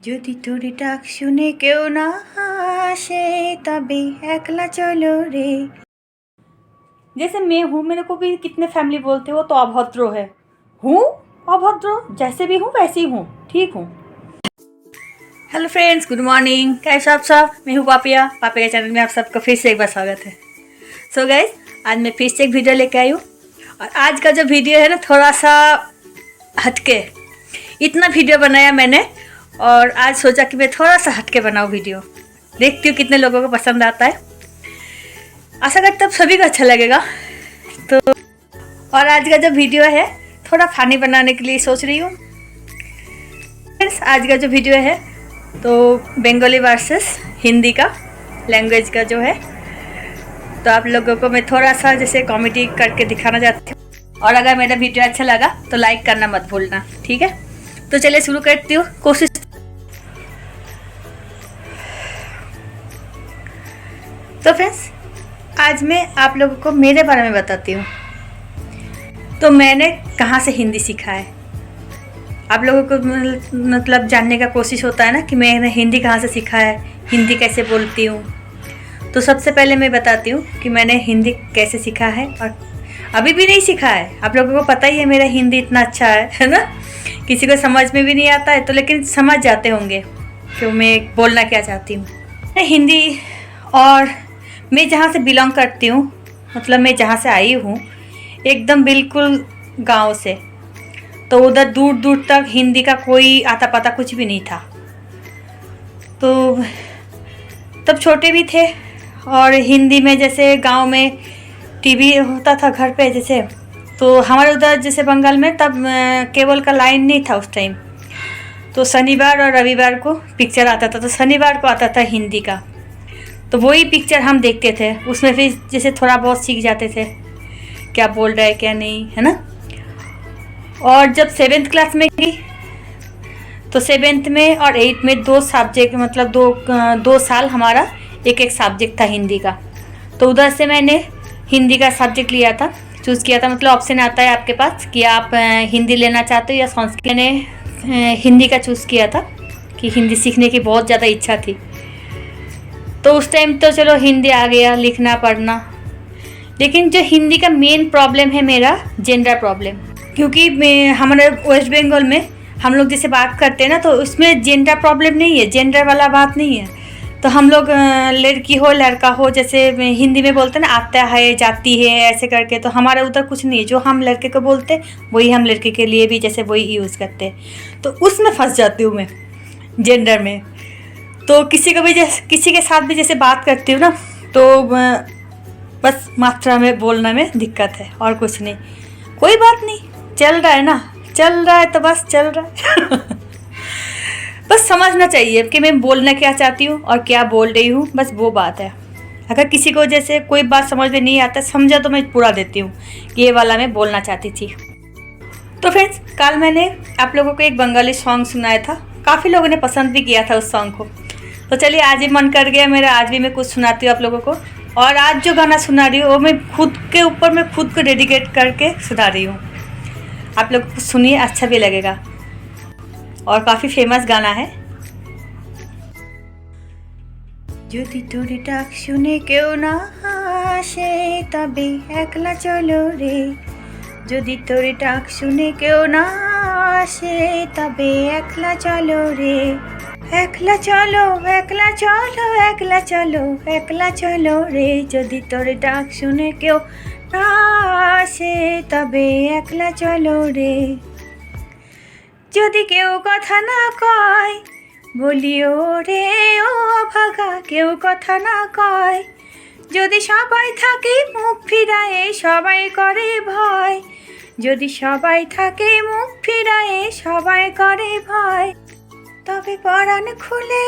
যদি তোর ডাক শুনে কেউ না আসে তবে একলা चलो रे। जैसे मैं हूँ, मेरे को भी कितने फैमिली बोलते हो तो अभद्र है। हूँ अभद्र, जैसे भी हूँ वैसे ही हूँ, ठीक हूँ। हेलो फ्रेंड्स, गुड मॉर्निंग, कैसे आप सब? मैं हूँ पापिया के चैनल में आप सबका फिर से एक बार स्वागत है। सो गाइस, आज मैं फिर से एक वीडियो लेके आई हूँ और आज का जो वीडियो है ना थोड़ा सा हटके। इतना वीडियो बनाया मैंने और आज सोचा कि मैं थोड़ा सा हटके बनाऊँ वीडियो, देखती हूँ कितने लोगों को पसंद आता है। आशा करता हूँ सभी को अच्छा लगेगा। तो और आज का जो वीडियो है थोड़ा फनी बनाने के लिए सोच रही हूँ। आज का जो वीडियो है तो बंगाली वर्सेस हिंदी का लैंग्वेज का जो है, तो आप लोगों को मैं थोड़ा सा जैसे कॉमेडी करके दिखाना चाहती हूँ। और अगर मेरा वीडियो अच्छा लगा तो लाइक करना मत भूलना, ठीक है? तो चलिए शुरू करती हूँ कोशिश। तो फ्रेंड्स, आज मैं आप लोगों को मेरे बारे में बताती हूँ। तो मैंने कहाँ से हिंदी सीखा है, आप लोगों को मतलब जानने का कोशिश होता है ना कि मैंने हिंदी कहाँ से सीखा है, हिंदी कैसे बोलती हूँ। तो सबसे पहले मैं बताती हूँ कि मैंने हिंदी कैसे सीखा है, और अभी भी नहीं सीखा है। आप लोगों को पता ही है मेरा हिंदी इतना अच्छा है ना, किसी को समझ में भी नहीं आता है तो लेकिन समझ जाते होंगे कि मैं बोलना क्या चाहती हूँ। हिंदी, और मैं जहाँ से बिलोंग करती हूँ, मतलब मैं जहाँ से आई हूँ एकदम बिल्कुल गांव से, तो उधर दूर दूर तक हिंदी का कोई आता पता कुछ भी नहीं था। तो तब छोटे भी थे और हिंदी में जैसे गांव में टीवी होता था घर पे जैसे, तो हमारे उधर जैसे बंगाल में तब केबल का लाइन नहीं था उस टाइम। तो शनिवार और रविवार को पिक्चर आता था, तो शनिवार को आता था हिंदी का, तो वही पिक्चर हम देखते थे। उसमें फिर जैसे थोड़ा बहुत सीख जाते थे क्या बोल रहा है क्या नहीं, है ना। और जब 7th क्लास में गई तो 7th में और 8th में 2 सब्जेक्ट, मतलब दो साल हमारा एक एक सब्जेक्ट था हिंदी का। तो उधर से मैंने हिंदी का सब्जेक्ट लिया था, चूज़ किया था। मतलब ऑप्शन आता है आपके पास कि आप हिंदी लेना चाहते हो या संस्कृत। मैंने हिंदी का चूज़ किया था कि हिंदी सीखने की बहुत ज़्यादा इच्छा थी। तो उस टाइम तो चलो हिंदी आ गया, लिखना पढ़ना। लेकिन जो हिंदी का मेन प्रॉब्लम है मेरा जेंडर प्रॉब्लम, क्योंकि हमारे वेस्ट बंगाल में हम लोग जैसे बात करते हैं ना, तो उसमें जेंडर प्रॉब्लम नहीं है, जेंडर वाला बात नहीं है। तो हम लोग लड़की हो लड़का हो, जैसे हिंदी में बोलते हैं ना आता है जाती है ऐसे करके, तो हमारे उधर कुछ नहीं है। जो हम लड़के को बोलते वही हम लड़के के लिए भी जैसे वही यूज़ करते हैं। तो उसमें फंस जाती हूँ मैं जेंडर में। तो किसी के साथ भी जैसे बात करती हूँ ना, तो बस मात्रा में बोलने में दिक्कत है और कुछ नहीं। कोई बात नहीं, चल रहा है ना, चल रहा है तो बस चल रहा है। बस समझना चाहिए कि मैं बोलना क्या चाहती हूँ और क्या बोल रही हूँ, बस वो बात है। अगर किसी को जैसे कोई बात समझ में नहीं आता, समझा तो मैं पूरा देती हूँ कि ये वाला मैं बोलना चाहती थी। तो फ्रेंड्स, कल मैंने आप लोगों को एक बंगाली सॉन्ग सुनाया था, काफ़ी लोगों ने पसंद भी किया था उस सॉन्ग को। तो चलिए आज ही मन कर गया मेरा, आज भी मैं कुछ सुनाती हूँ आप लोगों को। और आज जो गाना सुना रही हूँ वो मैं खुद के ऊपर, मैं खुद को डेडिकेट करके सुना रही हूँ। आप लोग सुनिए, अच्छा भी लगेगा और काफ़ी फेमस गाना है। যদি তোর ডাক শুনে কেউ না আসে তবে একলা চলো রে। যদি তোর ডাক শুনে কেউ না আসে তবে একলা চলো রে। একলা চলো একলা চলো একলা চলো একলা চলো রে। যদি তোর ডাক শুনে কেউ না আসে তবে একলা চলো রে। যদি কেউ কথা না কয় বলিও রে ও ভাগা, কেউ কথা না কয়। যদি সবাই থাকে মুখ ফিরায়ে সবাই করে ভয়। যদি সবাই থাকে মুখ ফিরায়ে সবাই করে ভয়। তবে পরাণ খুলে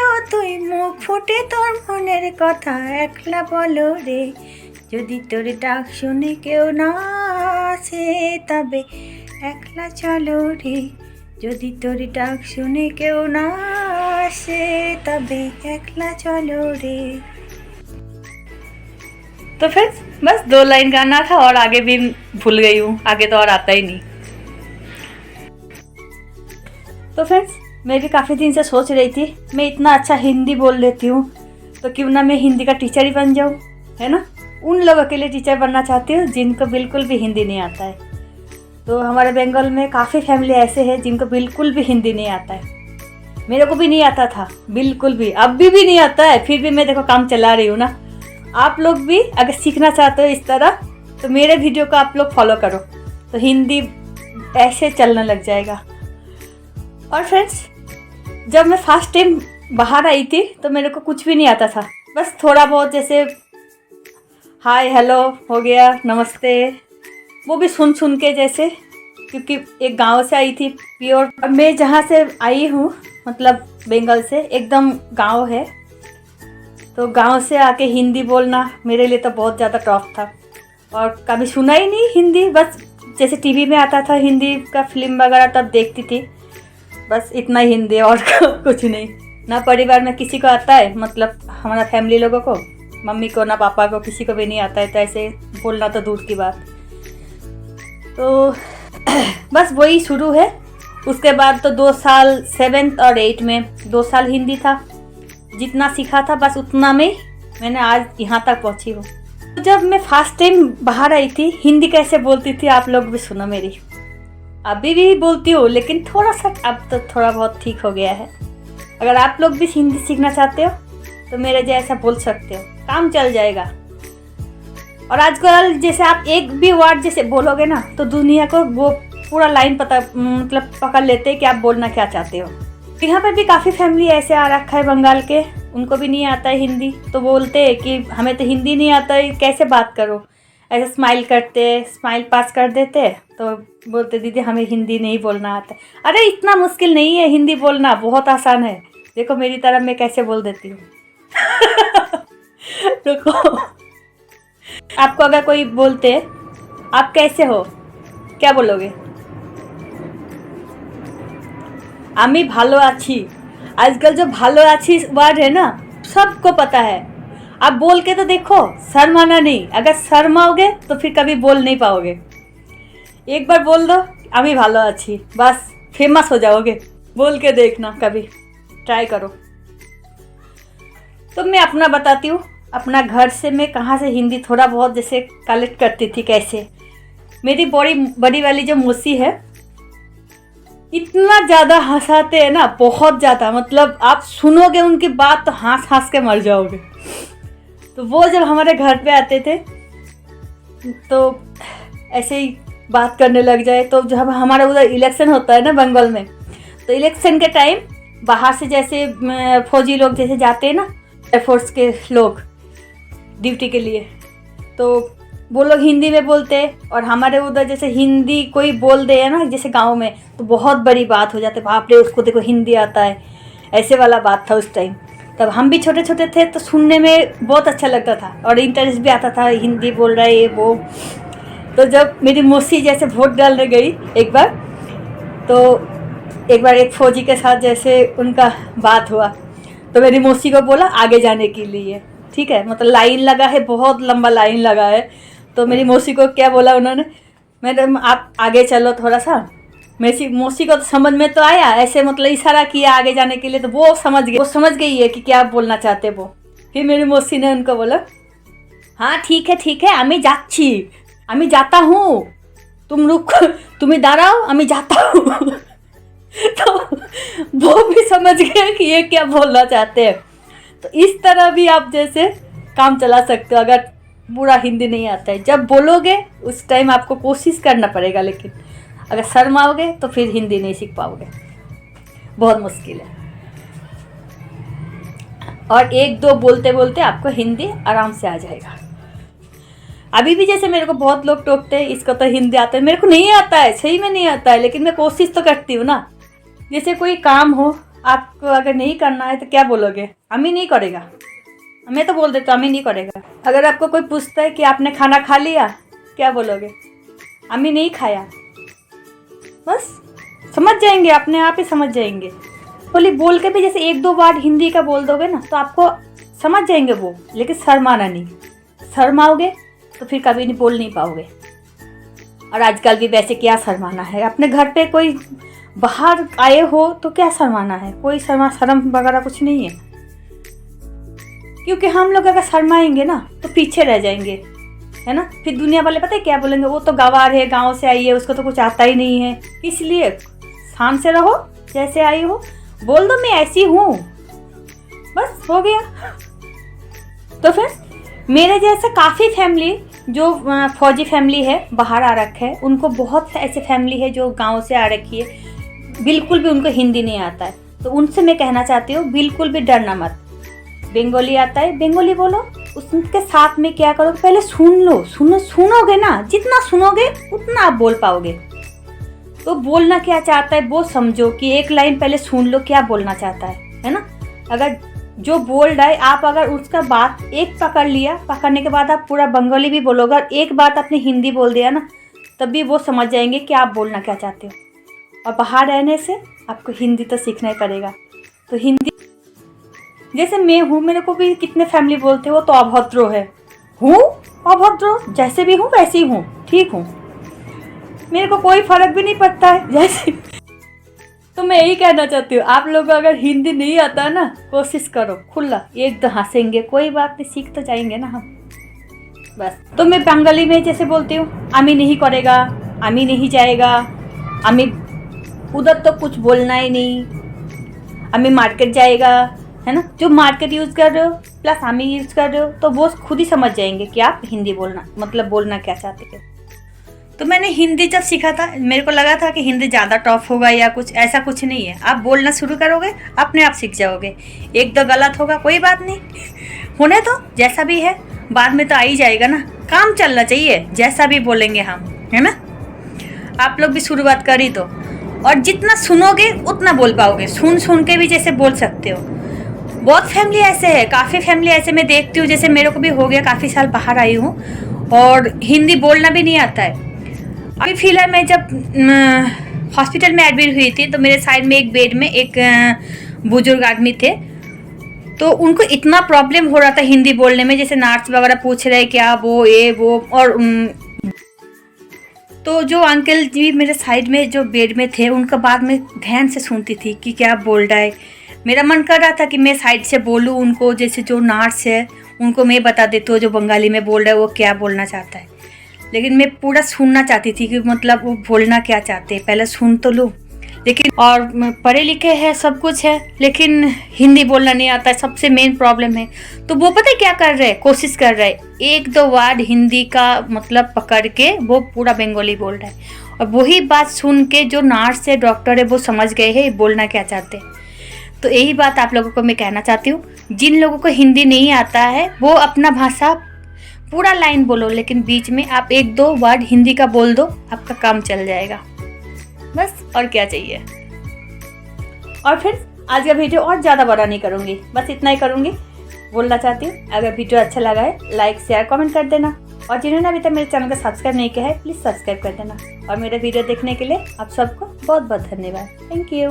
ও তুই মুখ ফুটে তোর মনের কথা একলা বলো রে। যদি তোর ডাক শুনে কেউ না আসে তবে একলা চলো রে। যদি তোর ডাক শুনে কেউ না আসে তবে একলা चलो रे। तो फिर बस 2 लाइन गाना था और आगे भी भूल गई हूँ, आगे तो और आता ही नहीं। तो फ्रेंड्स, मैं भी काफ़ी दिन से सोच रही थी, मैं इतना अच्छा हिंदी बोल लेती हूँ तो क्यों ना मैं हिंदी का टीचर ही बन जाऊँ, है ना। उन लोगों के लिए टीचर बनना चाहती हूँ जिनको बिल्कुल भी हिंदी नहीं आता है। तो हमारे बंगाल में काफ़ी फैमिली ऐसे हैं जिनको बिल्कुल भी हिंदी नहीं आता है। मेरे को भी नहीं आता था बिल्कुल भी, अब भी नहीं आता है, फिर भी मैं देखो काम चला रही हूँ ना। आप लोग भी अगर सीखना चाहते हो इस तरह तो मेरे वीडियो को आप लोग फॉलो करो, तो हिंदी ऐसे चलने लग जाएगा। और फ्रेंड्स, जब मैं फर्स्ट टाइम बाहर आई थी तो मेरे को कुछ भी नहीं आता था, बस थोड़ा बहुत जैसे हाय हेलो हो गया, नमस्ते, वो भी सुन सुन के जैसे, क्योंकि एक गांव से आई थी प्योर। अब मैं जहाँ से आई हूँ मतलब बंगाल से, एकदम गांव है, तो गांव से आके हिंदी बोलना मेरे लिए तो बहुत ज़्यादा टफ था। और कभी सुना ही नहीं हिंदी, बस जैसे टीवी में आता था हिंदी का फिल्म वगैरह तब देखती थी, बस इतना ही हिंदी और कुछ नहीं। ना परिवार में किसी को आता है, मतलब हमारा फैमिली लोगों को, मम्मी को ना पापा को, किसी को भी नहीं आता है, तो ऐसे बोलना तो दूर की बात। तो बस वही शुरू है। उसके बाद तो 2 साल 7th और 8th में 2 साल हिंदी था, जितना सीखा था बस उतना में मैंने आज यहाँ तक पहुँची हूँ। तो जब मैं फर्स्ट टाइम बाहर आई थी, हिंदी कैसे बोलती थी आप लोग भी सुनो मेरी। अभी भी बोलती हूँ लेकिन थोड़ा सा अब तो थोड़ा बहुत ठीक हो गया है। अगर आप लोग भी हिंदी सीखना चाहते हो तो मेरे जैसा बोल सकते हो, काम चल जाएगा। और आजकल जैसे आप एक भी वर्ड जैसे बोलोगे ना तो दुनिया को वो पूरा लाइन पता मतलब पकड़ लेते हैं कि आप बोलना क्या चाहते हो। यहाँ पर भी काफ़ी फैमिली ऐसे आ रखा है बंगाल के, उनको भी नहीं आता है हिंदी, तो बोलते हैं कि हमें तो हिंदी नहीं आता है, कैसे बात करो। ऐसे स्माइल करते, स्माइल पास कर देते, तो बोलते दीदी हमें हिंदी नहीं बोलना आता है। अरे इतना मुश्किल नहीं है हिंदी बोलना, बहुत आसान है। देखो मेरी तरफ मैं कैसे बोल देती हूँ। देखो, आपको अगर कोई बोलते आप कैसे हो, क्या बोलोगे? आमी भालो आछी। आजकल जो भालो आछी वर्ड है ना, सबको पता है। आप बोल के तो देखो, शर्माना नहीं। अगर शर्माओगे तो फिर कभी बोल नहीं पाओगे। एक बार बोल दो आमी भालो आछी, बस फेमस हो जाओगे। बोल के देखना, कभी ट्राई करो। तो मैं अपना बताती हूँ, अपना घर से मैं कहाँ से हिंदी थोड़ा बहुत जैसे कलेक्ट करती थी कैसे। मेरी बड़ी वाली जो मौसी है, इतना ज़्यादा हंसाते हैं ना, बहुत ज़्यादा, मतलब आप सुनोगे उनकी बात तो हंस हंस के मर जाओगे। तो वो जब हमारे घर पे आते थे तो ऐसे ही बात करने लग जाए। तो जब हमारा उधर इलेक्शन होता है ना बंगाल में, तो इलेक्शन के टाइम बाहर से जैसे फौजी लोग जैसे जाते हैं ना, एयरफोर्स के लोग ड्यूटी के लिए, तो वो लोग हिंदी में बोलते हैं। और हमारे उधर जैसे हिंदी कोई बोल दे है ना जैसे गांव में, तो बहुत बड़ी बात हो जाती है, बाप रे उसको देखो हिंदी आता है, ऐसे वाला बात था उस टाइम। तब हम भी छोटे छोटे थे तो सुनने में बहुत अच्छा लगता था और इंटरेस्ट भी आता था, हिंदी बोल रहा है ये वो। तो जब मेरी मौसी जैसे वोट डालने गई एक बार, तो एक बार एक फौजी के साथ जैसे उनका बात हुआ, तो मेरी मौसी को बोला आगे जाने के लिए, ठीक है, मतलब लाइन लगा है, बहुत लंबा लाइन लगा है। तो मेरी मौसी को क्या बोला उन्होंने, मैडम आप आगे चलो थोड़ा सा। मेरी मौसी को तो समझ में तो आया, ऐसे मतलब इशारा किया आगे जाने के लिए, तो वो समझ गई है कि क्या बोलना चाहते वो। फिर मेरी मौसी ने उनको बोला हाँ ठीक है আমি যাচ্ছি, আমি जाता हूँ, तुम रुक, तुम्हें दाঁড়াও আমি जाता हूँ। तो वो भी समझ गए कि ये क्या बोलना चाहते हैं। तो इस तरह भी आप जैसे काम चला सकते हो अगर पूरा हिंदी नहीं आता है। जब बोलोगे उस टाइम आपको कोशिश करना पड़ेगा, लेकिन अगर शर्माओगे तो फिर हिंदी नहीं सीख पाओगे, बहुत मुश्किल है। और 1-2 बोलते बोलते आपको हिंदी आराम से आ जाएगा। अभी भी जैसे मेरे को बहुत लोग टोकते हैं इसको तो हिंदी आता है, मेरे को नहीं आता है, सही में नहीं आता है, लेकिन मैं कोशिश तो करती हूँ ना। जैसे कोई काम हो, आपको अगर नहीं करना है तो क्या बोलोगे, अमी नहीं करेगा, मैं तो बोल देता हूँ अमी नहीं करेगा। अगर आपको कोई पूछता है कि आपने खाना खा लिया, क्या बोलोगे, अमी नहीं खाया। बस समझ जाएंगे, अपने आप ही समझ जाएंगे। बोल के भी जैसे 1-2 वर्ड हिंदी का बोल दोगे ना तो आपको समझ जाएंगे वो, लेकिन शर्माना नहीं। शर्माओगे तो फिर कभी नहीं बोल नहीं पाओगे। और आजकल भी वैसे क्या शर्माना है, अपने घर पे कोई बाहर आए हो तो क्या शर्माना है, कोई शर्म वगैरह कुछ नहीं है। क्योंकि हम लोग अगर शर्माएंगे ना तो पीछे रह जाएंगे, है ना। फिर दुनिया वाले पता है क्या बोलेंगे, वो तो गंवार है, गांव से आई है, उसको तो कुछ आता ही नहीं है। इसलिए शान से रहो, जैसे आई हो बोल दो मैं ऐसी हूँ, बस हो गया। तो फिर मेरे जैसे काफ़ी फैमिली जो फौजी फैमिली है, बाहर आ रखे है, उनको बहुत ऐसे फैमिली है जो गांव से आ रखी है, बिल्कुल भी उनको हिंदी नहीं आता है। तो उनसे मैं कहना चाहती हूँ बिल्कुल भी डरना मत। बंगाली आता है, बंगाली बोलो, उसके साथ में क्या करो, पहले सुन लो। सुनोगे ना, जितना सुनोगे उतना आप बोल पाओगे। तो बोलना क्या चाहता है वो समझो, कि एक लाइन पहले सुन लो क्या बोलना चाहता है ना। अगर जो बोल रहा है आप अगर उसका बात एक पकड़ लिया, पकड़ने के बाद आप पूरा बंगाली भी बोलोगे और एक बात आपने हिंदी बोल दिया ना, तब भी वो समझ जाएंगे कि आप बोलना क्या चाहते हो। और बाहर रहने से आपको हिंदी तो सीखना ही पड़ेगा। तो हिंदी जैसे मैं हूँ, मेरे को भी कितने फैमिली बोलते हो तो अभद्र है, हूँ अभद्र, जैसे भी हूँ वैसी हूँ, ठीक हूँ, मेरे को कोई फर्क भी नहीं पड़ता है जैसे। तो मैं यही कहना चाहती हूँ, आप लोगों को अगर हिंदी नहीं आता है ना, कोशिश करो खुला, एक तो हंसेंगे, कोई बात नहीं, सीख तो जाएंगे ना हम, बस। तो मैं बंगाली में जैसे बोलती हूँ, आमी नहीं करेगा, आमी नहीं जाएगा, आमी उधर तो कुछ बोलना ही नहीं, आमी मार्केट जाएगा, है ना। जो मार्केट यूज़ कर रहे हो प्लस आमी यूज़ कर रहे हो, तो वो खुद ही समझ जाएंगे कि आप हिंदी बोलना मतलब बोलना क्या चाहते हो। तो मैंने हिंदी जब सीखा था, मेरे को लगा था कि हिंदी ज़्यादा टफ होगा या कुछ, ऐसा कुछ नहीं है। आप बोलना शुरू करोगे अपने आप सीख जाओगे। एक दो गलत होगा कोई बात नहीं, होने तो जैसा भी है, बाद में तो आ ही जाएगा ना। काम चलना चाहिए, जैसा भी बोलेंगे हम, है ना। आप लोग भी शुरुआत करी तो, और जितना सुनोगे उतना बोल पाओगे। सुन के भी जैसे बोल सकते हो। बहुत फैमिली ऐसे है, काफ़ी फैमिली ऐसे मैं देखती हूँ, जैसे मेरे को भी हो गया, काफ़ी साल बाहर आई हूँ और हिंदी बोलना भी नहीं आता है। अभी फिलहाल मैं जब हॉस्पिटल में एडमिट हुई थी, तो मेरे साइड में एक बेड में एक बुजुर्ग आदमी थे। तो उनको इतना प्रॉब्लम हो रहा था हिंदी बोलने में, जैसे नर्स वगैरह पूछ रहे क्या वो ये वो, और तो जो अंकल जी मेरे साइड में जो बेड में थे, उनका बात में ध्यान से सुनती थी कि क्या बोल रहा है। मेरा मन कर रहा था कि मैं साइड से बोलूँ उनको, जैसे जो नर्स है उनको मैं बता देती हूँ जो बंगाली में बोल रहा है वो क्या बोलना चाहता है। लेकिन मैं पूरा सुनना चाहती थी कि मतलब वो बोलना क्या चाहते हैं, पहले सुन तो लूँ। लेकिन और पढ़े लिखे हैं, सब कुछ है, लेकिन हिंदी बोलना नहीं आता है, सबसे मेन प्रॉब्लम है। तो वो पता है क्या कर रहे हैं, कोशिश कर रहे हैं, एक दो वर्ड हिंदी का मतलब पकड़ के वो पूरा बंगाली बोल रहा है। और वही बात सुन के जो नर्स है, डॉक्टर है, वो समझ गए हैं बोलना क्या चाहते हैं। तो यही बात आप लोगों को मैं कहना चाहती हूँ, जिन लोगों को हिंदी नहीं आता है वो अपना भाषा पूरा लाइन बोलो, लेकिन बीच में आप एक दो वर्ड हिंदी का बोल दो, आपका काम चल जाएगा, बस। और क्या चाहिए। और फिर आज का वीडियो और ज़्यादा बड़ा नहीं करूँगी, बस इतना ही करूँगी, बोलना चाहती हूँ। अगर वीडियो अच्छा लगा है लाइक शेयर कमेंट कर देना, और जिन्होंने अभी तक मेरे चैनल को सब्सक्राइब नहीं किया है प्लीज़ सब्सक्राइब कर देना। और मेरे वीडियो देखने के लिए आप सबको बहुत बहुत धन्यवाद। Thank you.